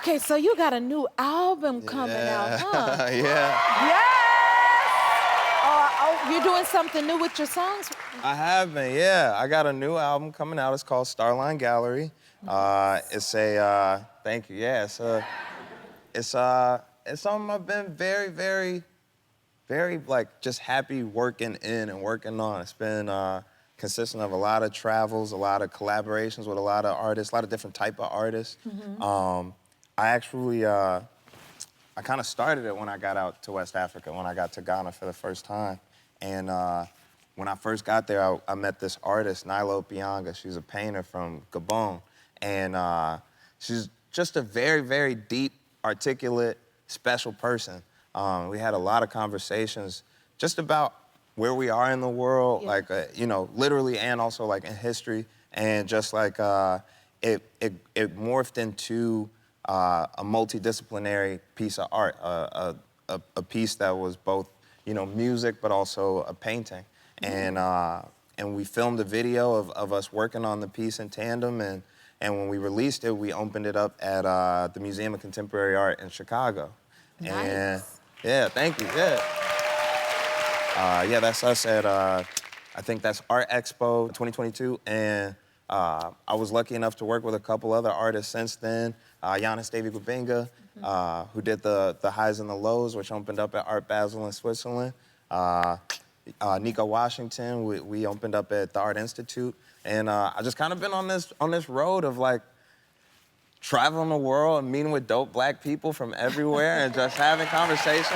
Okay, so you got a new album coming out, huh? Yeah. Yes! Oh, you're doing something new with your songs? I have been, yeah. I got a new album coming out. It's called Starline Gallery. It's a, thank you, yeah. It's something I've been very, like, just happy working in and working on. It's been consistent of a lot of travels, a lot of collaborations with a lot of artists, a lot of different type of artists. I actually, I kind of started it when I got out to West Africa, when I got to Ghana for the first time. And when I first got there, I met this artist, Nilo Pianga. She's a painter from Gabon. And she's just a very deep, articulate, special person. We had a lot of conversations just about where we are in the world, like, you know, literally and also like in history. And just like, it morphed into a multidisciplinary piece of art, a piece that was both, you know, music, but also a painting. And we filmed a video of us working on the piece in tandem, and when we released it, we opened it up at the Museum of Contemporary Art in Chicago. Nice. And yeah, thank you, yeah. Yeah, that's us at, I think that's Art Expo 2022, and I was lucky enough to work with a couple other artists since then. Giannis David Gubinga, who did the highs and the lows, which opened up at Art Basel in Switzerland. Nico Washington, we opened up at the Art Institute. And I just kind of been on this road of like traveling the world and meeting with dope black people from everywhere and just having conversations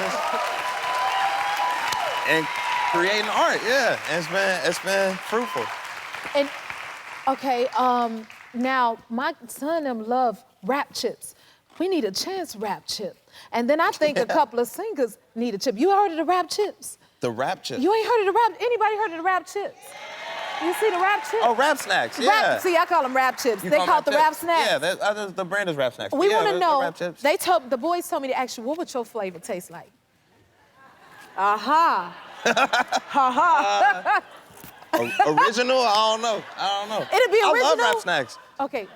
and creating art, yeah. And it's been fruitful. And okay, now my son and them love rap chips. We need a Chance rap chip. And then I think a couple of singers need a chip. You heard of the rap chips? The rap chips? You ain't heard of the rap, anybody heard of the rap chips? You see the rap chips? Oh, Rap Snacks, yeah. See, I call them rap chips. They call it the Rap Snacks. Yeah, the brand is Rap Snacks. We want to know, Rap chips. the boys told me to ask you, what would your flavor taste like? Aha. Ha-ha. Original? I don't know. It'd be original? I love Rap Snacks. Okay,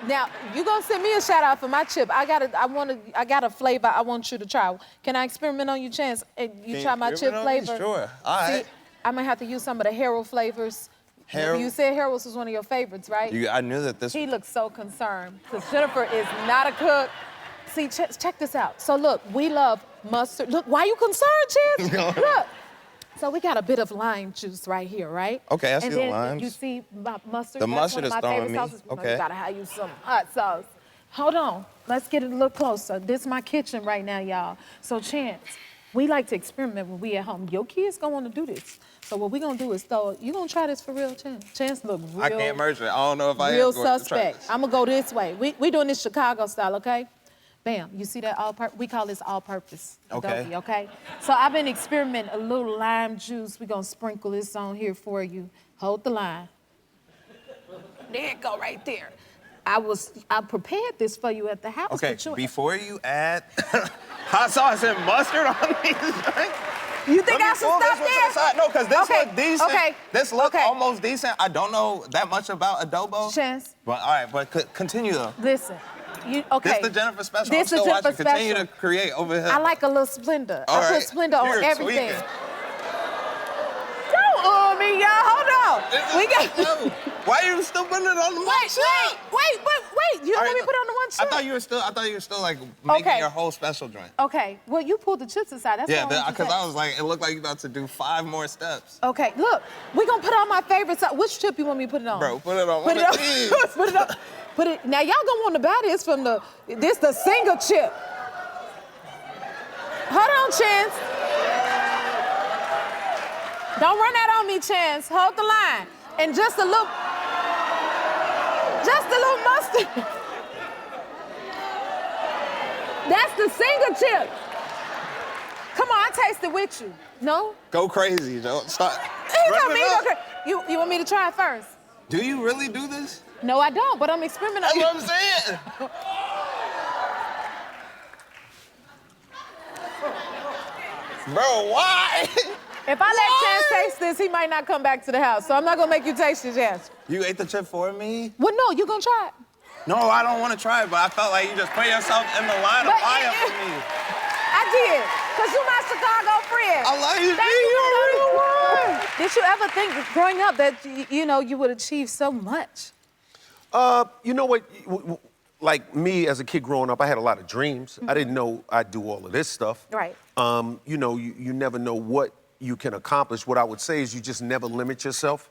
now you gonna send me a shout out for my chip. I got a flavor I want you to try. Can I experiment on you, Chance? And you try my chip flavor? Sure, all right. See, I might have to use some of the Harold flavors. Harold? You said Harold's was one of your favorites, right? I knew that this... He looks so concerned, because Jennifer is not a cook. See, check this out. So look, we love mustard. Look, why you concerned, Chance? Look. So we got a bit of lime juice right here, right? Okay, I see the limes. And then you see my mustard. The mustard is throwing me. Sauces. Okay. You gotta have you some hot sauce. Hold on, let's get it a little closer. This is my kitchen right now, y'all. So Chance, we like to experiment when we at home. Your kids gonna wanna do this. So what we gonna do is you gonna try this for real, Chance? Chance look real. I can't merge it. I don't know if I am real going to try suspect. this. I'm gonna go this way. We doing this Chicago style, okay? Bam, you see that we call this all-purpose. Okay. Adobe, okay? So I've been experimenting a little lime juice. We're gonna sprinkle this on here for you. Hold the line. There it go, right there. I prepared this for you at the house. Okay, before you add hot sauce and mustard on these drinks, you think I should stop there? No, because this look decent. Okay. This look almost decent. I don't know that much about adobo. Chance. But all right, but continue though. Listen. This is the Jennifer special. I'm still watching. Continue to create over here. I like a little Splendor. All I right. put Splendor on everything. Tweaking. Don't me, y'all. Hold on. We got. Why are you still putting it on the one chip? Wait. You don't want me to put it on the one chip? I thought you were still like making your whole special drink. Okay. Well, you pulled the chips aside. That's because I was like, it looked like you about to do 5 more steps. Okay. Look, we gonna put on my favorite. Which chip you want me to put it on? Bro, put it on. Put it on. Put it on. Put it. Now y'all gonna want to buy this from the single chip. Hold on, Chance. Don't run that on me, Chance. Hold the line. And just a little mustard. That's the single chip. Come on, I taste it with you. No? Go crazy, Joe. Stop. You want me to try it first? Do you really do this? No, I don't, but I'm experimenting. That's what I'm saying. Bro, why? If I let Chance taste this, he might not come back to the house. So I'm not gonna make you taste it, Chance. You ate the chip for me? Well, no, you gonna try it. No, I don't want to try it, but I felt like you just put yourself in the line of fire for me. I did, because you my Chicago friend. I like you. Thank you for coming. Did you ever think, growing up, that you would achieve so much? You know what? Like me as a kid growing up, I had a lot of dreams. I didn't know I'd do all of this stuff. Right. You know, you never know what you can accomplish. What I would say is you just never limit yourself.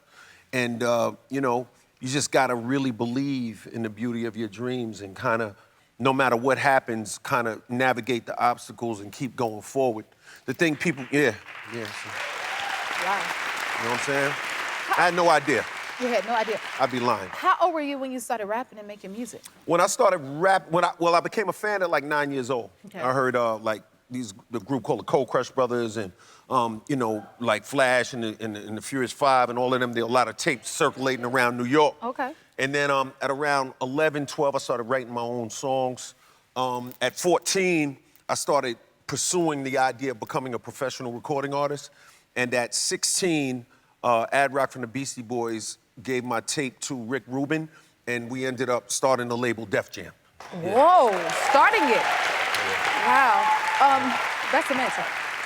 And, you know, you just got to really believe in the beauty of your dreams and kind of, no matter what happens, kind of navigate the obstacles and keep going forward. The thing people, yeah. So, Wow. you know what I'm saying? I had no idea. You had no idea. I'd be lying. How old were you when you started rapping and making music? When I started I became a fan at like 9 years old. Okay. I heard like the group called the Cold Crush Brothers and you know, like Flash and the Furious Five and all of them. There were a lot of tapes circulating around New York. Okay. And then at around 11, 12, I started writing my own songs. At 14, I started pursuing the idea of becoming a professional recording artist. And at 16, Ad Rock from the Beastie Boys gave my tape to Rick Rubin, and we ended up starting the label Def Jam. Whoa, starting it. Wow. That's amazing.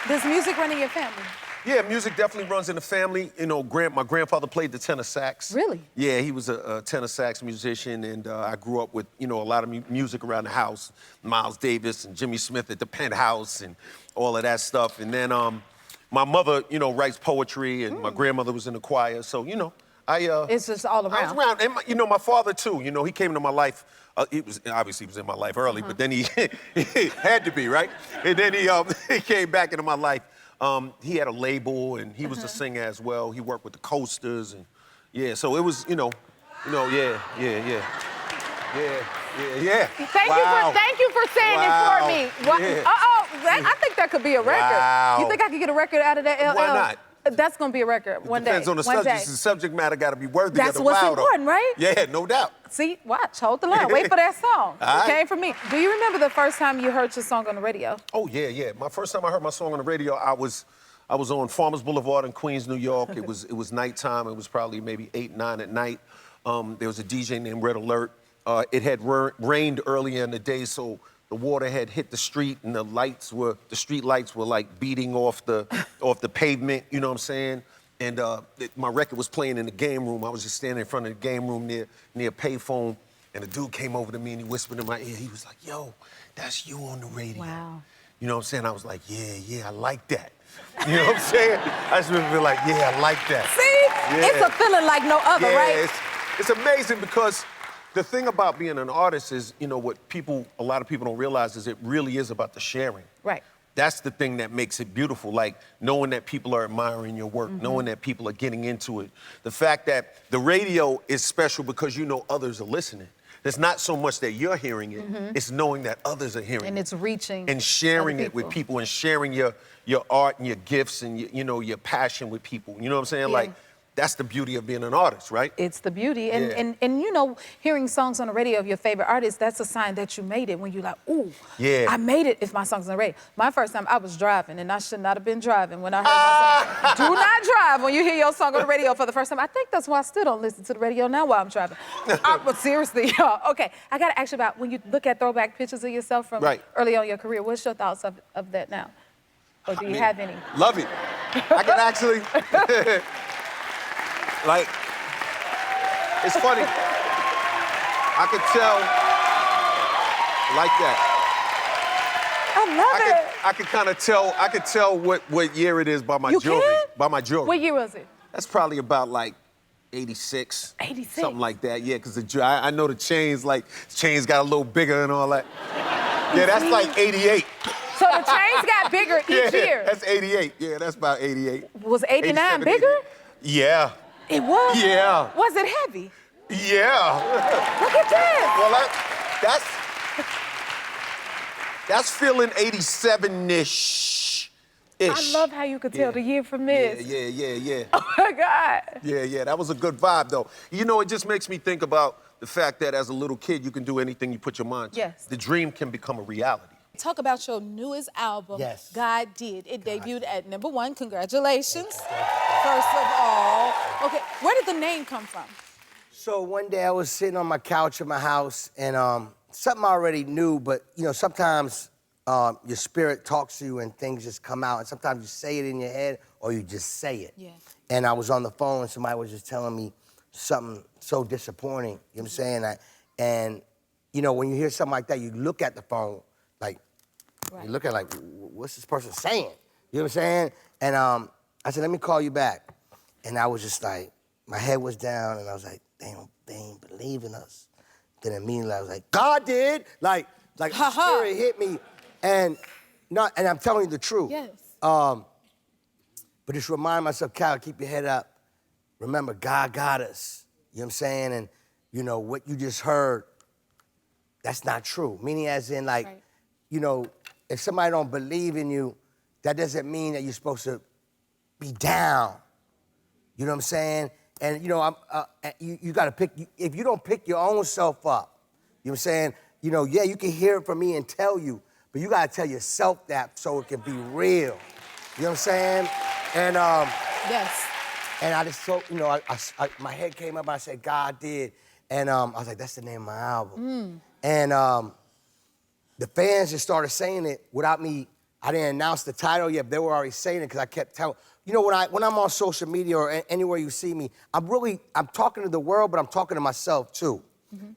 Does music run in your family? Yeah, music definitely runs in the family. You know, my grandfather played the tenor sax. Really? Yeah, he was a tenor sax musician, and I grew up with, you know, a lot of music around the house. Miles Davis and Jimmy Smith at the Penthouse and all of that stuff. And then my mother, you know, writes poetry, and my grandmother was in the choir, so, you know, it's just all around. I was around, and you know, my father too. You know, he came into my life. He was in my life early, but then he had to be, right? And then he came back into my life. He had a label, and he was a singer as well. He worked with the Coasters, and yeah. So it was, yeah. Thank you for saying it for me. Yeah. I think that could be a record. Wow. You think I could get a record out of that LL? Why not? That's gonna be a record one day. Depends on the one subject. day. The subject matter got to be worthy. That's of the what's wow, important, though. right? Yeah, no doubt. See, watch, hold the line. Wait for that song. All right. It came from me. Do you remember the first time you heard your song on the radio? Oh yeah. My first time I heard my song on the radio, I was on Farmers Boulevard in Queens, New York. It was nighttime. It was probably maybe 8, 9 at night. There was a DJ named Red Alert. It had rained earlier in the day, so the water had hit the street, and the street lights were like beating off the pavement. You know what I'm saying? And my record was playing in the game room. I was just standing in front of the game room near a payphone, and a dude came over to me and he whispered in my ear. He was like, "Yo, that's you on the radio." Wow. You know what I'm saying? I was like, yeah, I like that. You know what I'm saying? I just remember being like, yeah, I like that. See? Yeah. It's a feeling like no other, right? It's amazing because the thing about being an artist is, you know, what a lot of people don't realize is it really is about the sharing. Right. That's the thing that makes it beautiful, like knowing that people are admiring your work, knowing that people are getting into it. The fact that the radio is special because you know others are listening. It's not so much that you're hearing it, it's knowing that others are hearing it. And it's reaching and sharing other it with people and sharing your art and your gifts and your passion with people. You know what I'm saying? Yeah. Like, that's the beauty of being an artist, right? It's the beauty. And, Yeah. and you know, hearing songs on the radio of your favorite artist, that's a sign that you made it when you're like, ooh, Yeah. I made it if my song's on the radio. My first time, I was driving, and I should not have been driving when I heard my song. Do not drive when you hear your song on the radio for the first time. I think that's why I still don't listen to the radio now while I'm driving. But seriously, y'all. Okay, I got to ask you about when you look at throwback pictures of yourself from early on in your career, what's your thoughts of that now? Or do you have any? Love it. I can actually, like, it's funny. I could tell, like that. I love it. I could kind of tell, I could tell what year it is by my jewelry. Can? By my jewelry. What year was it? That's probably about like 86. 86? Something like that, yeah, because I know the chains got a little bigger and all that. Yeah, that's like 88. So the chains got bigger each year? That's 88. Yeah, that's about 88. Was 89 87, bigger? 88. Yeah. It was? Yeah. Was it heavy? Yeah. Look at that. Well, that's feeling 87-ish. I love how you could tell the year from this. Yeah. Oh my God. Yeah, that was a good vibe, though. You know, it just makes me think about the fact that as a little kid, you can do anything you put your mind to. Yes. The dream can become a reality. Talk about your newest album, Yes. God Did. It debuted at #1. Congratulations, first of all. Okay, where did the name come from? So one day I was sitting on my couch in my house, and something I already knew, but you know, sometimes your spirit talks to you and things just come out, and sometimes you say it in your head or you just say it. Yeah. And I was on the phone and somebody was just telling me something so disappointing, you know what I'm saying? And you know, when you hear something like that, you look at the phone like, Right. you look at it like, what's this person saying? You know what I'm saying? And I said, let me call you back. And I was just like, my head was down, and I was like, they ain't believe in us. Then immediately I was like, God did! Like the spirit hit me, and I'm telling you the truth. Yes. But just remind myself, Cal, keep your head up. Remember, God got us. You know what I'm saying? And you know, what you just heard, that's not true. Meaning as in like, Right. you know, if somebody don't believe in you, that doesn't mean that you're supposed to be down. You know what I'm saying? And you know, you gotta pick, if you don't pick your own self up, you know what I'm saying? You know, yeah, you can hear it from me and tell you, but you gotta tell yourself that so it can be real. You know what I'm saying? And Yes. and I just so, you know, my head came up and I said, God did. And I was like, that's the name of my album. And the fans just started saying it without me. I didn't announce the title yet, but they were already saying it because I kept telling. You know, when I'm on social media or anywhere you see me, I'm talking to the world, but I'm talking to myself too.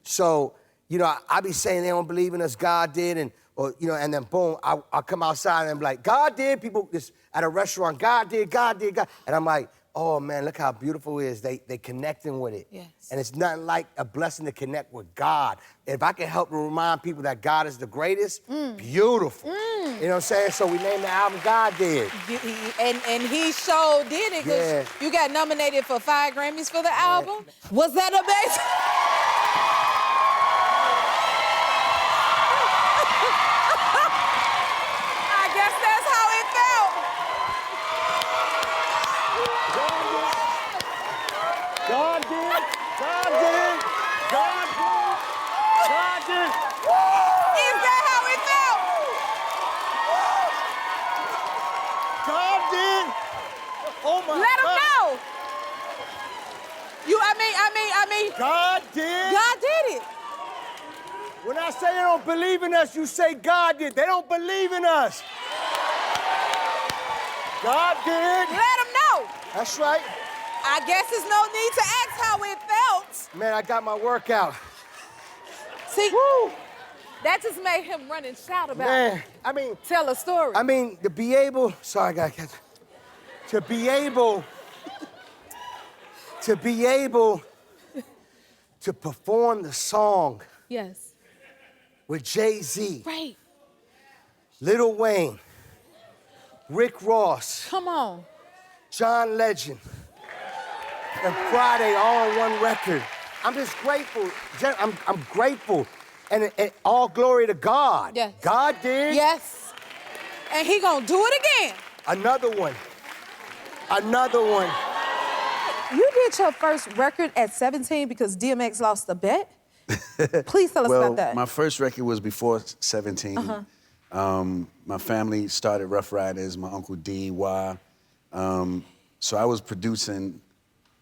So, you know, I be saying they don't believe in us, God did, or you know, and then boom, I come outside and be like, God did. People just at a restaurant, God did, God did, God. And I'm like, oh man, look how beautiful it is. They connecting with it. Yes. And it's nothing like a blessing to connect with God. If I can help to remind people that God is the greatest, beautiful. You know what I'm saying? So we named the album God Did. And he sure did it, because you got nominated for 5 Grammys for the album. Was that amazing? I guess that's how it felt. God did, God did, God did, God did. Is that how it felt? God did. Oh my Let him God. know. I mean, God did. God did it. When I say they don't believe in us, you say God did. They don't believe in us. God did. Let him know. That's right. I guess there's no need to ask how it felt. Man, I got my workout. See, that just made him run and shout about Man, it. I mean, Tell a story. I mean, to be able, sorry, I gotta catch it. To be able to perform the song Yes. with Jay-Z, Right. Lil Wayne, Rick Ross, Come on. John Legend, and Friday all on one record. I'm just grateful. I'm grateful. And all glory to God. Yes. God did. Yes. And he gonna do it again. Another one. Another one. You did your first record at 17 because DMX lost a bet? Please tell us about that. My first record was before 17. My family started Rough Riders, my uncle D, Y. So I was producing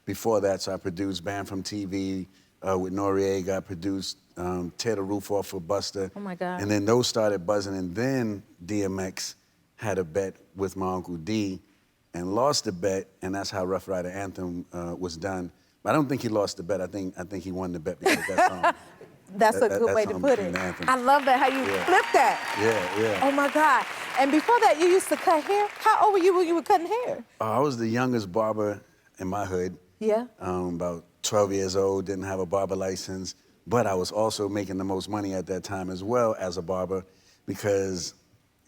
before that, so I produced Band from TV with Noriega. I produced Tear the Roof Off for Buster. Oh my God. And then those started buzzing, and then DMX had a bet with my uncle D and lost the bet, and that's how Rough Rider Anthem was done. But I don't think he lost the bet. I think he won the bet because of that song. That's a good way to put it. I love that, how you flipped that. Yeah. Oh my God. And before that, you used to cut hair? How old were you when you were cutting hair? I was the youngest barber in my hood. Yeah. About 12 years old, didn't have a barber license, but I was also making the most money at that time as well as a barber because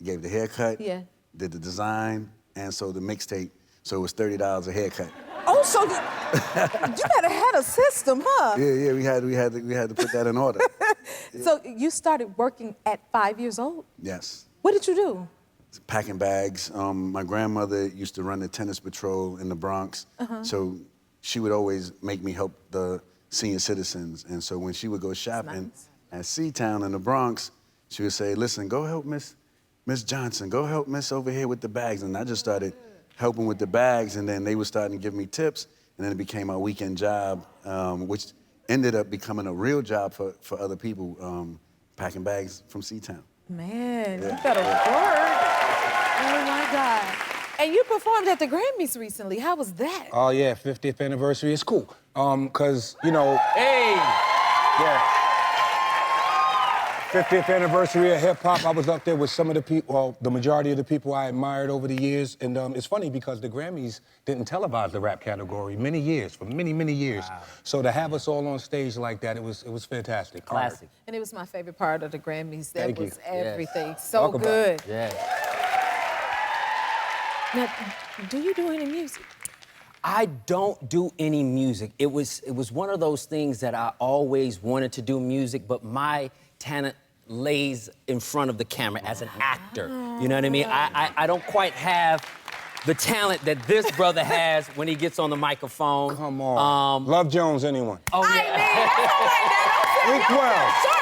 I gave the haircut, did the design, and sold the mixtape, so it was $30 a haircut. Oh, so you better had a system, huh? Yeah, we had to put that in order. So you started working at 5 years old? Yes. What did you do? Packing bags. My grandmother used to run the tennis patrol in the Bronx, so she would always make me help the senior citizens. And so when she would go shopping at C-Town in the Bronx, she would say, listen, go help Miss Johnson, go help Miss over here with the bags. And I just started helping with the bags, and then they were starting to give me tips, and then it became my weekend job, which ended up becoming a real job for other people, packing bags from C-Town. Man, you better work. Oh my God. And you performed at the Grammys recently. How was that? Oh yeah, 50th anniversary is cool. Cause you know. Hey. Yeah. 50th anniversary of hip hop. I was up there with some of the people, well, the majority of the people I admired over the years. And it's funny because the Grammys didn't televise the rap category for many years. Wow. So to have us all on stage like that, it was fantastic. Classic. And it was my favorite part of the Grammys. That Thank you. was everything. So Talk about good. it. Yeah. Now, do you do any music? I don't do any music. It was one of those things that I always wanted to do music, but my talent lays in front of the camera as an actor. You know what I mean? I don't quite have the talent that this brother has when he gets on the microphone. Come on. Love Jones, anyone? Oh, yeah. I mean, that's all right now. Don't Inkwell. short.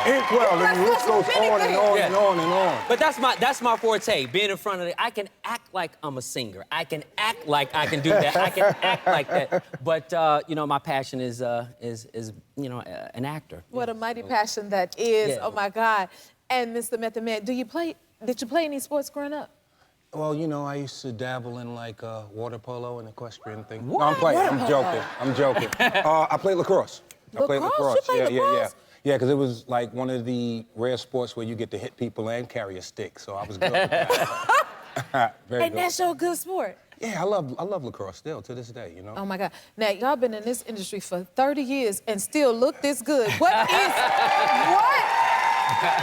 Inkwell, and the list goes on and on Yeah. and on and on. But that's my forte, being in front of it. I can act like I'm a singer. I can act like I can do that. I can act like that. But you know, my passion is you know, an actor. What a mighty passion that is. Yeah. Oh my God. And Mr. Method Man, did you play any sports growing up? Well, you know, I used to dabble in like water polo and equestrian thing. What? No, I'm playing. Water I'm polo? joking. I'm joking. I played lacrosse. I played Lacrosse? You played yeah. lacrosse? Yeah, because it was like one of the rare sports where you get to hit people and carry a stick. So I was good with that. Very And good. that's your good sport. Yeah, I love lacrosse still to this day, you know? Oh my God. Now, y'all been in this industry for 30 years and still look this good. What is, what?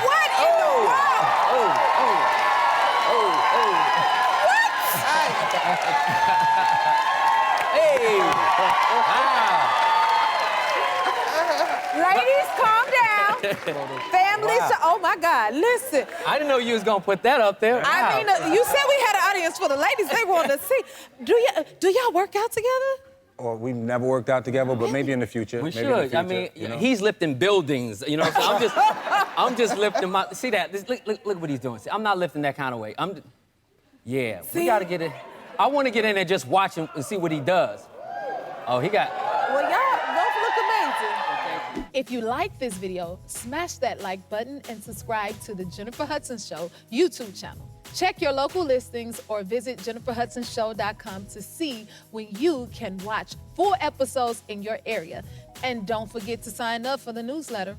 What in the world? Hey! Wow! Ladies, calm down. Family, oh my God, listen. I didn't know you was gonna put that up there. I mean, you said we had an audience for the ladies. They want to see. Do y'all work out together? Or we've never worked out together, but maybe in the future. We maybe in the should. I future, mean, you know? he's lifting buildings. You know what I'm saying? I'm just lifting my. See that? Look what he's doing. See, I'm not lifting that kind of weight. Yeah, we See? gotta get it. I want to get in there just watch him and see what he does. Oh, he got. Well, y'all both look amazing. If you like this video, smash that like button and subscribe to the Jennifer Hudson Show YouTube channel. Check your local listings or visit jenniferhudsonshow.com to see when you can watch full episodes in your area. And don't forget to sign up for the newsletter.